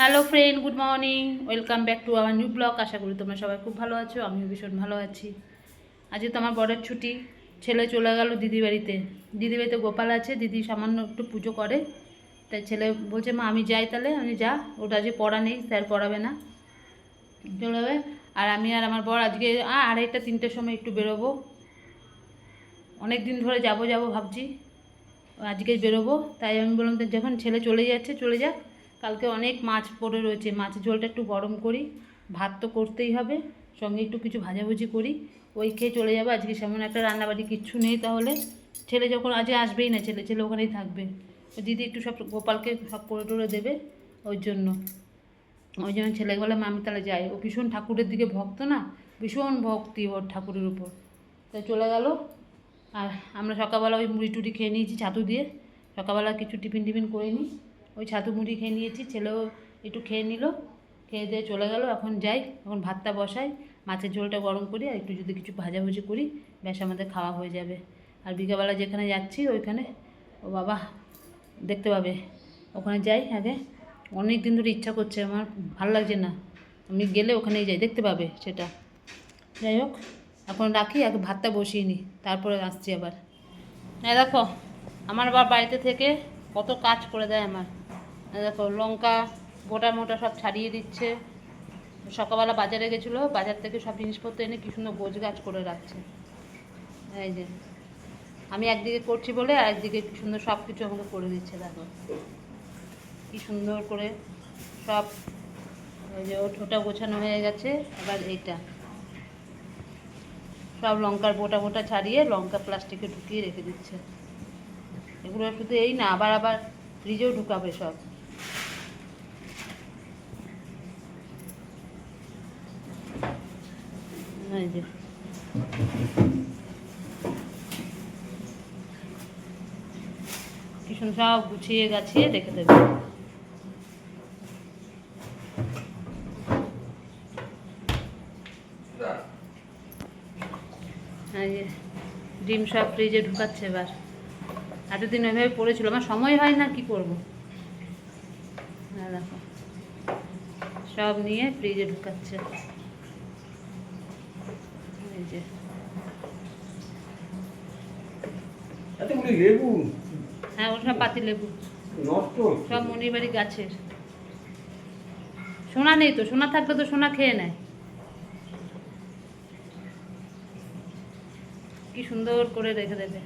Hello friend, good morning, welcome back to our new blog. আশা করি তোমরা সবাই খুব ভালো আছো, আমিও ভীষণ ভালো আছি। আজকে তো আমার বরের ছুটি, ছেলে চলে গেল দিদি বাড়িতে। দিদি বাড়িতে গোপাল আছে, দিদি সামান্য একটু পুজো করে, তাই ছেলে বলছে মা আমি যাই, তাহলে আমি যা, ওটা আজকে পড়া নেই, স্যার পড়াবে না, চলে যাবে। আর আমি আর আমার বর আজকে 2:30-3টের সময় একটু বেরোবো, অনেক দিন ধরে যাবো ভাবছি, আজকেই বেরোবো। তাই আমি বললাম তো যখন ছেলে চলে যাচ্ছে চলে যাক, কালকে অনেক মাছ পড়ে রয়েছে, মাছের ঝোলটা একটু গরম করি, ভাত তো করতেই হবে, সঙ্গে একটু কিছু ভাজাভুজি করি, ওই খেয়ে চলে যাবো। আজকে সেমন একটা রান্নাবাড়ি কিচ্ছু নেই, তাহলে ছেলে যখন আজকে আসবেই না, ছেলে ছেলে ওখানেই থাকবে, দিদি একটু সব গোপালকে সব করে টোরে দেবে, ওই জন্য ছেলে বলে আমি তাহলে যাই। ও ভীষণ ঠাকুরের দিকে ভক্ত না, ভীষণ ভক্তি ওর ঠাকুরের উপর, তাই চলে গেল। আর আমরা সকালবেলা ওই মুড়ি টুড়ি খেয়ে নিয়েছি ছাতু দিয়ে, সকালবেলা কিছু টিফিন করে নিই, ওই ছাতু মুড়ি খেয়ে নিয়েছি, ছেলেও একটু খেয়ে নিল, খেয়ে দিয়ে চলে গেল। এখন যাই, এখন ভাতটা বসাই, মাছের ঝোলটা গরম করি, আর একটু যদি কিছু ভাজাভুজি করি, ব্যাস আমাদের খাওয়া হয়ে যাবে। আর বিকেলবেলা যেখানে যাচ্ছি ওইখানে ও বাবা দেখতে পাবে, ওখানে যাই আগে, অনেক দিন ধরে ইচ্ছা করছে আমার, ভালো লাগছে না, আমি গেলে ওখানেই যাই, দেখতে পাবে সেটা। যাই হোক, এখন রাখি, আগে ভাতটা বসিয়ে নিই, তারপরে আসছি আবার। হ্যাঁ দেখো, আমার আবার বাড়িতে থেকে কত কাজ করে দেয় আমার। দেখো লঙ্কা গোটা মোটা সব ছাড়িয়ে দিচ্ছে, সকালবেলা বাজারে গেছিলো, বাজার থেকে সব জিনিসপত্র এনে কী সুন্দর গোছ গাছ করে রাখছে। এই যে আমি একদিকে করছি বলে আর একদিকে কী সুন্দর সব কিছু আমাকে করে দিচ্ছে, দেখো কী সুন্দর করে সব। ওই যে ওটা গোছানো হয়ে গেছে, এবার এইটা সব লঙ্কার বোটা ছাড়িয়ে লঙ্কা প্লাস্টিকে ঢুকিয়ে রেখে দিচ্ছে। এগুলো শুধু এই না, আবার ফ্রিজেও ঢুকাবে সব। এই যে কি সুন্দর সব গুছিয়ে গাছিয়ে রেখে দেবে। এই যে ডিম সব ফ্রিজে ঢুকাচ্ছে এবার, এতদিন ওইভাবে পড়েছিল, আমার সময় হয় না, কি করবো। হ্যাঁ দেখো সব নিয়ে ফ্রিজে ঢুকাচ্ছে। এই যে হ্যাঁ, ওর সব পাতি লেবু, সব মনির বাড়ি গাছের। সোনা নেই তো, সোনা থাকলে তো সোনা খেয়ে নেয়। কি সুন্দর করে রেখে দেবে।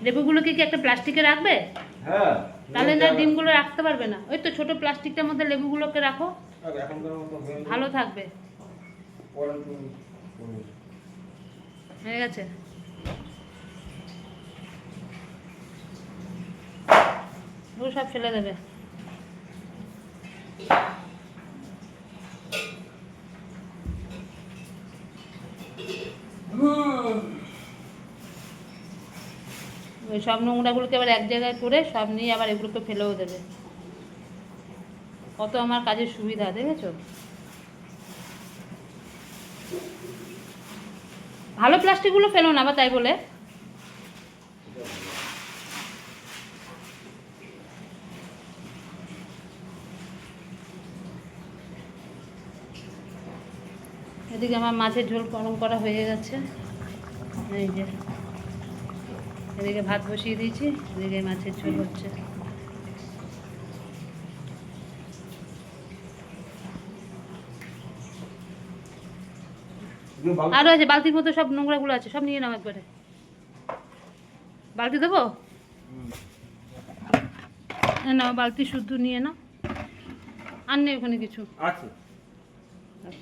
লেবুগুলোকে কি একটা প্লাস্টিকে রাখবে? হ্যাঁ, তাহলে না ডিমগুলো রাখতে পারবে না, ওই তো ছোট প্লাস্টিকটার মধ্যে লেবুগুলোকে রাখো, ভালো থাকবে। হয়ে গেছে, ওগুলো সব ফেলে দেবে। ওই সব নোংরাগুলোকে আবার এক জায়গায় করে সব নিয়ে আবার এগুলোকে ফেলেও দেবে। কত আমার কাজের সুবিধা, দেখেছো? ভালো প্লাস্টিকগুলো ফেলো না বা তাই বলে। এদিকে আমার মাছের ঝোল গরম করা হয়ে গেছে, এই যে এদিকে ভাত বসিয়ে দিয়েছি, এদিকে মাছের ঝোল হচ্ছে। আরও আছে, বালতির মতো সব নোংরাগুলো আছে, সব নিয়ে নাও একবারে। বালতি দেবো? নাও বালতি শুদ্ধ নিয়ে নাও, আর নেই ওখানে কিছু আছে,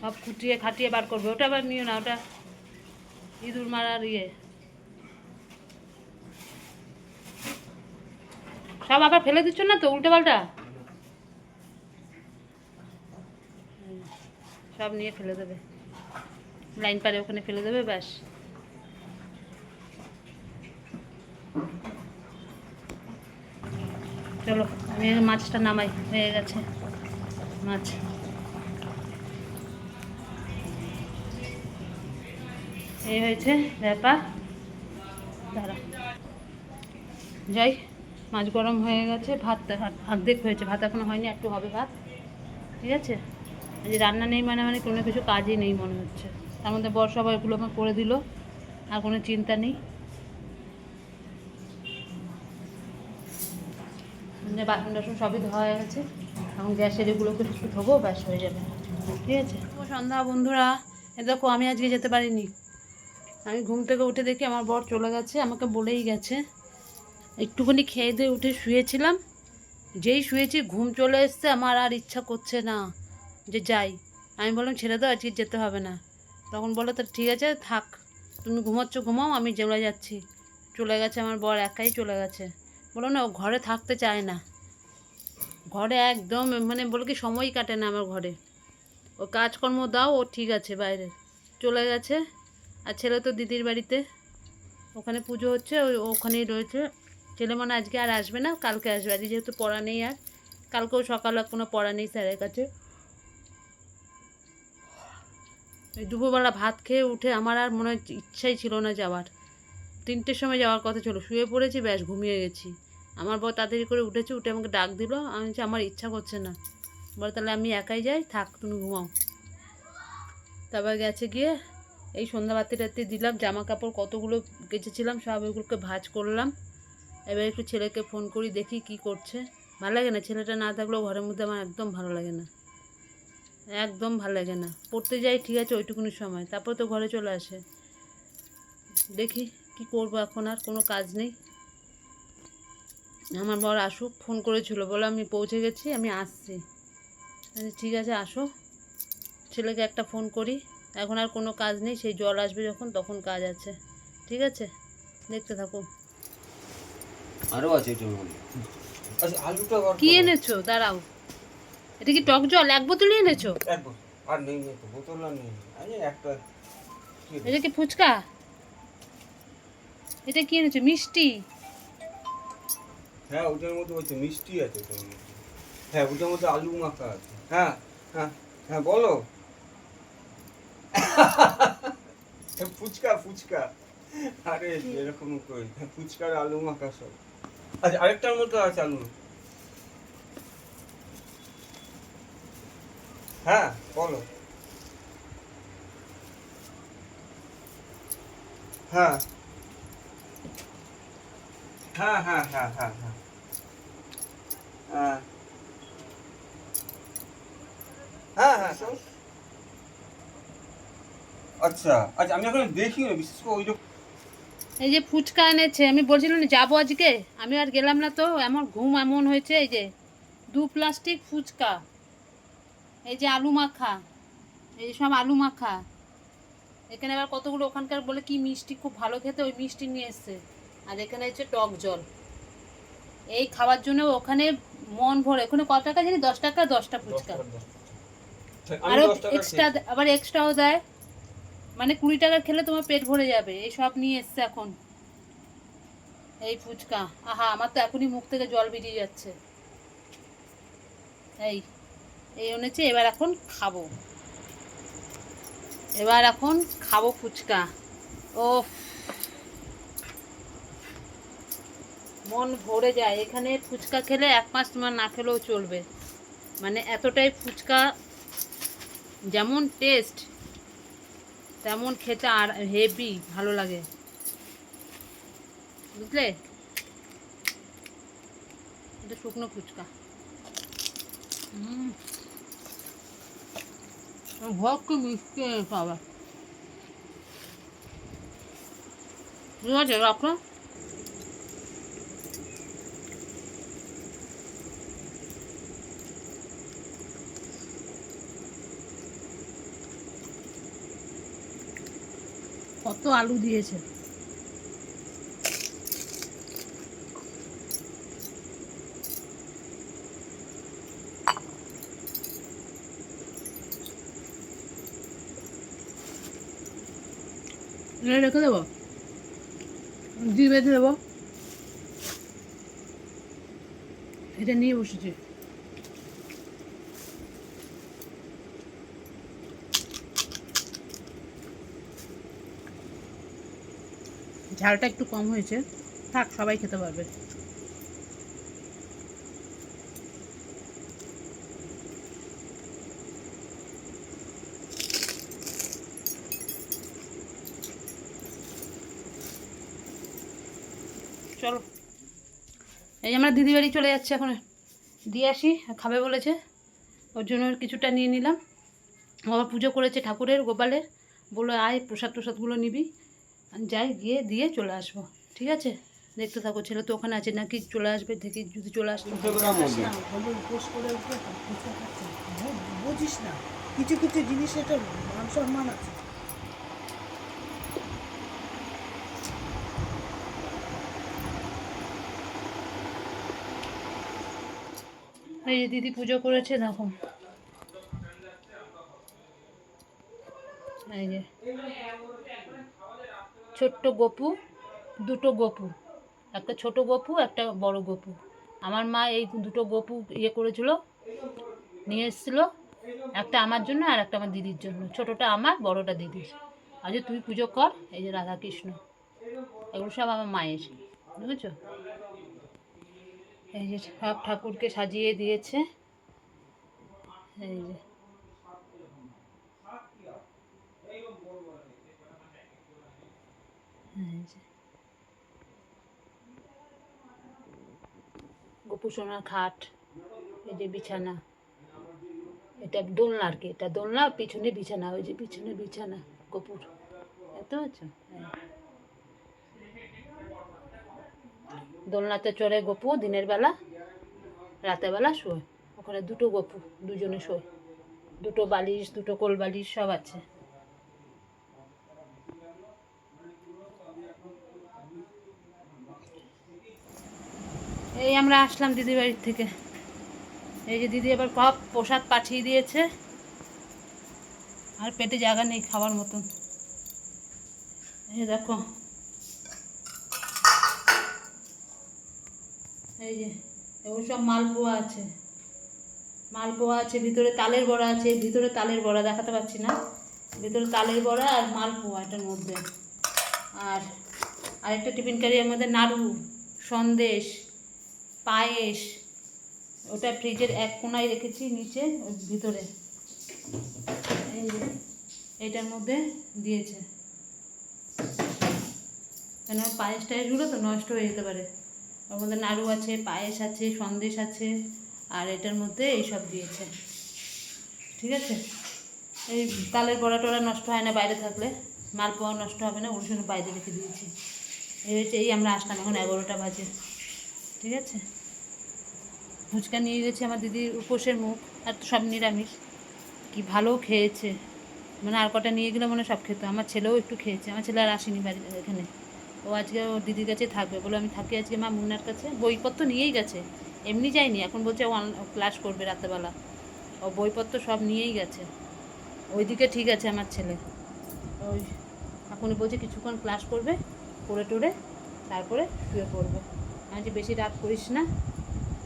সব খুঁটিয়ে খাটিয়ে বার করবে। ওটা আবার নিও না, ওটা ইঁদুর মারার ইয়ে। সব আবার ফেলে দিচ্ছ না তো উল্টে পাল্টা, সব নিয়ে ফেলে দেবে, লাইন পারে ওখানে ফেলে দেবে, ব্যাস। চলো আমি মাছটা নামাই, হয়ে গেছে মাছ। এই হয়েছে ব্যাপার, দাঁড়া যাই মাছ গরম হয়ে গেছে, ভাত অর্ধেক হয়েছে, ভাত এখনো হয়নি, একটু হবে ভাত। ঠিক আছে, আজ রান্না নেই মানে কোনো কিছু কাজই নেই মনে হচ্ছে। তার মধ্যে বর সবাই এগুলো আমার করে দিল, আর কোনো চিন্তা নেই। বাসন টাসন সবই ধোয়া হয়ে গেছে, এখন গ্যাসের এগুলোকে একটু ধোবো, ব্যাস হয়ে যাবে। ঠিক আছে, সন্ধ্যা বন্ধুরা, এ দেখো আমি আজকে যেতে পারিনি। আমি ঘুম থেকে উঠে দেখি আমার বর চলে গেছে, আমাকে বলেই গেছে। একটুখানি খেয়ে দিয়ে উঠে শুয়েছিলাম, যেই শুয়েছি ঘুম চলে এসছে, আমার আর ইচ্ছা করছে না যে যাই। আমি বললাম ছেড়ে দাও, আজকে যেতে হবে না। তখন বলো তো ঠিক আছে থাক, তুমি ঘুমাচ্ছ ঘুমাও, আমি চলে যাচ্ছি। চলে গেছে আমার বর, একাই চলে গেছে। বলো না, ও ঘরে থাকতে চায় না, ঘরে একদম মানে বলো কি সময় কাটে না আমার ঘরে। ও কাজকর্ম দাও, ও ঠিক আছে বাইরে চলে গেছে। আর ছেলে তো দিদির বাড়িতে, ওখানে পুজো হচ্ছে, ওখানেই রয়েছে। ছেলে মনে আজকে আর আসবে না, কালকে আসবে, আজকে যেহেতু পড়া নেই। আর কালকেও সকালে কোনো পড়া নেই স্যারের কাছে। এই দুপুরবেলা ভাত খেয়ে উঠে আমার আর মনে হয় ইচ্ছাই ছিল না যাওয়ার। 3টের সময় যাওয়ার কথা ছিল, শুয়ে পড়েছি, ব্যাস ঘুমিয়ে গেছি। আমার বর তাড়াতাড়ি করে উঠেছে, উঠে আমাকে ডাক দিল। আমি বলছি আমার ইচ্ছা করছে না। বলে তাহলে আমি একাই যাই, থাক তুমি ঘুমাও। তারপর গেছে গিয়ে এই সন্ধ্যা বাতি টাতি দিলাম, জামা কাপড় কতগুলো কেচেছিলাম সব ওইগুলোকে ভাঁজ করলাম। এবার একটু ছেলেকে ফোন করি, দেখি কি করছে। ভালো লাগে না, ছেলেটা না থাকলেও ঘরের মধ্যে আমার একদম ভালো লাগে না, একদম ভালো লাগে না। পড়তে যাই ঠিক আছে ওইটুকুনি সময়, তারপর তো ঘরে চলে আসে। দেখি কি করবো, এখন আর কোনো কাজ নেই। আমার বর আসুক, ফোন করেছিল, বলে আমি পৌঁছে গেছি, আমি আসছি। ঠিক আছে আসো, ছেলেকে একটা ফোন করি। এখন আর কোনো কাজ নেই, সেই জল আসবে যখন তখন কাজ আছে। ঠিক আছে, দেখতে থাকো। আরো আছে এটার মধ্যে। আচ্ছা আলুটা কি এনেছো দাঁড়াও, এটা কি টক জল 1 বোতলই এনেছো? এক বোতল আর নেই, তো বোতল আর নেই, আরে একটা এটা কি ফুচকা? এটা কি এনেছো, মিষ্টি? হ্যাঁ ওটার মধ্যে হচ্ছে মিষ্টি আছে তোর মধ্যে। হ্যাঁ ওটার মধ্যে আলু মাখা আছে। হ্যাঁ হ্যাঁ হ্যাঁ বলো। ফুচকা ফুচকা, আরে এরকম কই, ফুচকার আলু মাখা সব। আচ্ছা আরেকটার মধ্যে আছে আলু। হ্যাঁ বলো। হ্যাঁ হ্যাঁ হ্যাঁ হ্যাঁ হ্যাঁ হ্যাঁ হ্যাঁ হ্যাঁ হ্যাঁ সস। আচ্ছা আচ্ছা আমি এখন দেখি না, বিশেষ করে ওই যে এই যে ফুচকা এনেছে, আমি বলছিলাম না যাবো আজকে, আমি আর গেলাম না। তো এমন ঘুম এমন হয়েছে, এই যে 2 প্লাস্টিক ফুচকা, এই যে আলু মাখা, এই সব আলু মাখা। এখানে আবার কতগুলো ওখানকার বলে কি মিষ্টি খুব ভালো খেতে, ওই মিষ্টি নিয়ে এসছে। আর এখানে হচ্ছে টক জল। এই খাওয়ার জন্য ওখানে মন ভরে, ওখানে কত টাকা জানি, 10 টাকা 10টা ফুচকা। আমি আরও 10 টাকা এক্সট্রা, খেয়েছি। আবার এক্সট্রাও দেয়, মানে 20 টাকা খেলে তোমার পেট ভরে যাবে। এই সব নিয়ে এসছে এখন এই ফুচকা। আহা, আমার তো এখনই মুখ থেকে জল বেরিয়ে যাচ্ছে। এই এই এনেছে, এবার এখন খাবো, এবার এখন খাবো ফুচকা। ও মন ভরে যায়, এখানে ফুচকা খেলে 1 মাস তোমার না খেলেও চলবে, মানে এতটাই ফুচকা যেমন টেস্ট তেমন খেতে আর হেভি ভালো লাগে, বুঝলে। এটা শুকনো ফুচকা। ভক্ত মিষ্টি পাবা। ঠিক আছে রাখো। কত আলু দিয়েছে। রেখে দেবো, দিয়ে বেঁধে দেবো। এটা নিয়ে বসেছি। ঝালটা একটু কম হয়েছে, থাক সবাই খেতে পারবে। চলো, এই যে আমরা দিদি বাড়ি চলে যাচ্ছি এখন, দিয়ে আসি, খাবে বলেছে, ওর জন্য কিছুটা নিয়ে নিলাম। আবার পুজো করেছে ঠাকুরের, গোপালের, বললো আয় প্রসাদ টসাদগুলো নিবি, যাই গিয়ে দিয়ে চলে আসবো। ঠিক আছে, দেখতে থাকো। ছেলে তো ওখানে আছে, নাকি চলে আসবে, দেখি যদি চলে আসে। বুঝিস না, কিছু কিছু জিনিস একটা মান সম্মান আছে। এই যে দিদি পুজো করেছে, দেখো, এই যে ছোট্ট গোপু, দুটো গোপু, একটা ছোট গোপু, একটা বড় গোপু। আমার মা এই দুটো গোপু ইয়ে করেছিল, নিয়ে এসেছিলো, একটা আমার জন্য আর একটা আমার দিদির জন্য। ছোটটা আমার, বড়টা দিদির। আজ তুই পুজো কর। এই যে রাধা কৃষ্ণ, এগুলো সব আমার মায়ের, বুঝেছো? এই যে সব ঠাকুরকে সাজিয়ে দিয়েছে। এই যে এই যে গোপু সোনার খাট, এই যে বিছানা, এটা দোলনা আর কি, এটা দোলনা, পিছনে বিছানা, ওই যে পিছনে বিছানা গোপুর, এত হচ্ছে। দোলনাতে চড়ে গোপু দিনের বেলা, রাতের বেলা শোয় ওখানে। দুটো গোপু, দুজনে শোয়, দুটো বালিশ, দুটো কোল বালিশ সব আছে। এই আমরা আসলাম দিদি বাড়ির থেকে। এই যে দিদি আবার সব প্রসাদ পাঠিয়ে দিয়েছে, আর পেটে জায়গা নেই খাওয়ার মতন। এই দেখো, এই যে এগুলো সব মালপোয়া আছে, মালপোয়া আছে, ভিতরে তালের বড়া আছে, ভিতরে তালের বড়া দেখাতে পাচ্ছি না, ভিতরে তালের বড়া আর মালপোয়া এটার মধ্যে। আর আরেকটা টিফিন ক্যারিয়ার মধ্যে নাড়ু, সন্দেশ, পায়েস, ওটা ফ্রিজের এক কোনায় রেখেছি নিচে ওর ভিতরে। এই যে এটার মধ্যে দিয়েছে, কেন পায়েস টায়েসগুলো তো নষ্ট হয়ে যেতে পারে। ওর মধ্যে নাড়ু আছে, পায়েস আছে, সন্দেশ আছে, আর এটার মধ্যে এইসব দিয়েছে। ঠিক আছে, এই তালের বড়া টড়া নষ্ট হয় না বাইরে থাকলে, মালপোয়া নষ্ট হবে না, ওর জন্য বাইরে রেখে দিয়েছি। এই হচ্ছে, এই আমরা আসলাম এখন 11টা বাজে। ঠিক আছে, ফুচকা নিয়ে গেছে আমার দিদির উপোসের মুখ, আর তো সব নিরামিষ, কি ভালো খেয়েছে, মানে আর কটা নিয়ে গেলে মনে সব খেতো। আমার ছেলেও একটু খেয়েছে, আমার ছেলে আর আসেনি বাড়ি এখানে, ও আজকে ওর দিদির কাছে থাকবে বলে আমি থাকি আজকে মা মুন্নার কাছে। বইপত্র নিয়েই গেছে, এমনি যায়নি, এখন বলছে ক্লাস করবে রাতেবেলা, ও বইপত্র সব নিয়েই গেছে। ওইদিকে ঠিক আছে আমার ছেলে, ওই এখনই বলছে কিছুক্ষণ ক্লাস করবে, করে টোরে তারপরে শুয়ে পড়বে। আমি যে বেশি রাত করিস না,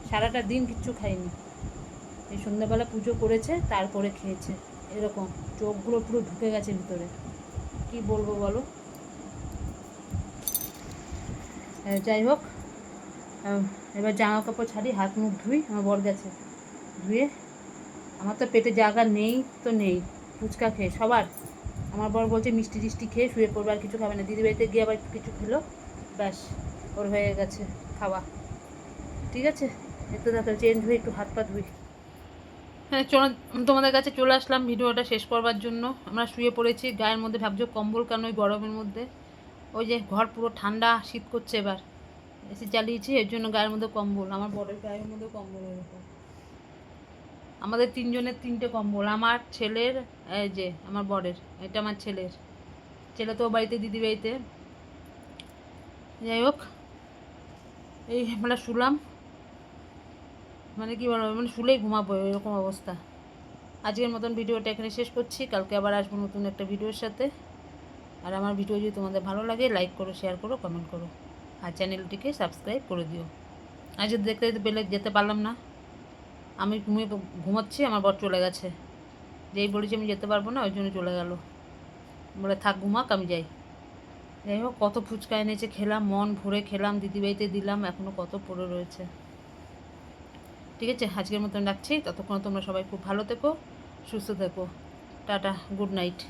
সারাটা দিন কিচ্ছু খাইনি, এই সন্ধ্যাবেলা পুজো করেছে তারপরে খেয়েছে। এরকম চোখগুলো পুরো ঢুকে গেছে ভিতরে, কি বলবো বলো। যাই হোক, এবার জামা কাপড় ছাড়ি, হাত মুখ ধুই, আমার বর গেছে, ধুয়ে, আমার তো পেটে জায়গা নেই তো নেই, ফুচকা খেয়ে সবার। আমার বর বলছে মিষ্টি টিষ্টি খেয়ে শুয়ে পড়বে, আর কিছু খাবে না। দিদি বাড়িতে গিয়ে আবার কিছু খেলো, ব্যাস ওর হয়ে গেছে খাওয়া। ঠিক আছে, একটু দেখো চেঞ্জ হয়ে একটু হাত পা ধুই। হ্যাঁ চলো, তোমাদের কাছে চলে আসলাম ভিডিওটা শেষ করবার জন্য। আমরা শুয়ে পড়েছি, গায়ের মধ্যে ভাবছো কম্বল কেন ওই গরমের মধ্যে, ওই যে ঘর পুরো ঠান্ডা, শীত করছে, এবার এসি চালিয়েছি, এর জন্য গায়ের মধ্যে কম্বল, আমার বরের গায়ের মধ্যে কম্বল এরকম। আমাদের তিনজনের তিনটে কম্বল, আমার ছেলের, এই যে আমার বরের, এটা আমার ছেলের, ছেলে তো বাড়িতে, দিদি বাড়িতে। যাই হোক, এই আমরা শুলাম, মানে কি বলবো, মানে শুলেই ঘুমাবো এরকম অবস্থা। আজকের মতন ভিডিওটা এখানে শেষ করছি, কালকে আবার আসবো নতুন একটা ভিডিওর সাথে। আর আমার ভিডিও যদি তোমাদের ভালো লাগে লাইক করো, শেয়ার করো, কমেন্ট করো, আর চ্যানেলটিকে সাবস্ক্রাইব করে দিও। আজ দেখতে দেখতে বেলে যেতে পারলাম না, আমি ঘুমাচ্ছি, আমার বর চলে গেছে, যেই বলেছি আমি যেতে পারবো না ওই জন্য চলে গেল, বলে থাক ঘুমাক আমি যাই। যাই হোক, কত ফুচকা এনেছে, খেলাম, মন ভরে খেলাম, দিদিবাড়িতে দিলাম, এখনও কত পড়ে রয়েছে। ঠিক আছে, আজকের মতন রাখছি, ততক্ষণ তোমরা সবাই খুব ভালো থেকো, সুস্থ থেকো, টাটা, গুড নাইট।